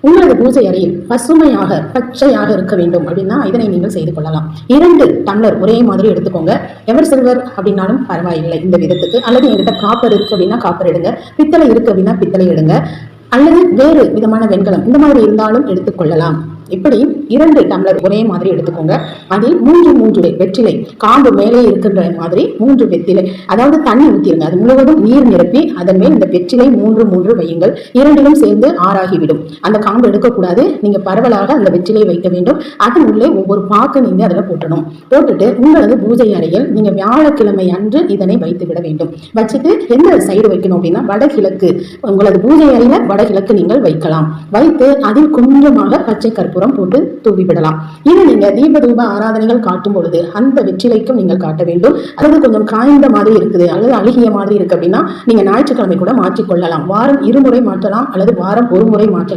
உங்களது பூஜை அறையில் பசுமையாக பச்சையாக இருக்க வேண்டும் அப்படின்னா இதனை நீங்கள் செய்து கொள்ளலாம். 2 டம்ளர் ஒரே மாதிரி எடுத்துக்கோங்க. எவர் சில்வர் அப்படின்னாலும் பரவாயில்லை இந்த விதத்துக்கு. அல்லது என்கிட்ட காப்பர் இருக்கு அப்படின்னா காப்பர் எடுங்க, பித்தளை இருக்கு அப்படின்னா பித்தளை எடுங்க, அல்லது வேறு விதமான வெண்கலம் இந்த மாதிரி இருந்தாலும் எடுத்துக்கொள்ளலாம். இப்படி 2 டம்ளர் ஒரே மாதிரி எடுத்துக்கோங்க. அதில் 3 வெற்றிலை, காம்பு மேலே இருக்கின்ற மாதிரி 3 வெற்றிலை, அதாவது தண்ணி ஊற்றிருங்க. அது முழுவதும் நீர் நிரப்பி அதன் மேல் இந்த வெற்றிலை 3 வையுங்கள். 2லும் சேர்ந்து ஆறாகிவிடும். அந்த காம்பு எடுக்கக்கூடாது. நீங்க பரவலாக அந்த வெற்றிலையை வைக்க வேண்டும். அதன் உள்ளே ஒவ்வொரு பாக்கு நீங்க அதில் போட்டணும். போட்டுட்டு உங்களது பூஜை அறையில் நீங்க வியாழக்கிழமை அன்று இதனை வைத்து விட வேண்டும். வச்சுட்டு எந்த சைடு வைக்கணும் அப்படின்னா வடகிழக்கு, உங்களது பூஜை அறையில வடகிழக்கு நீங்கள் வைக்கலாம். வைத்து அதில் கொஞ்சமாக பச்சை கற்பூரம் போட்டு தூவி விடலாம். இதை நீங்க தீப தூப ஆராதனைகள் காட்டும் பொழுது அந்த வெற்றிலைக்கும் நீங்கள் காட்ட வேண்டும். அல்லது கொஞ்சம் காய்ந்த மாதிரி இருக்குது அல்லது அழுகிய மாதிரி இருக்கு அப்படின்னா நீங்க ஞாயிற்றுக்கிழமை கூட மாற்றிக்கொள்ளலாம். வாரம் 2 முறை மாற்றலாம் அல்லது வாரம் 1 முறை மாற்றலாம்.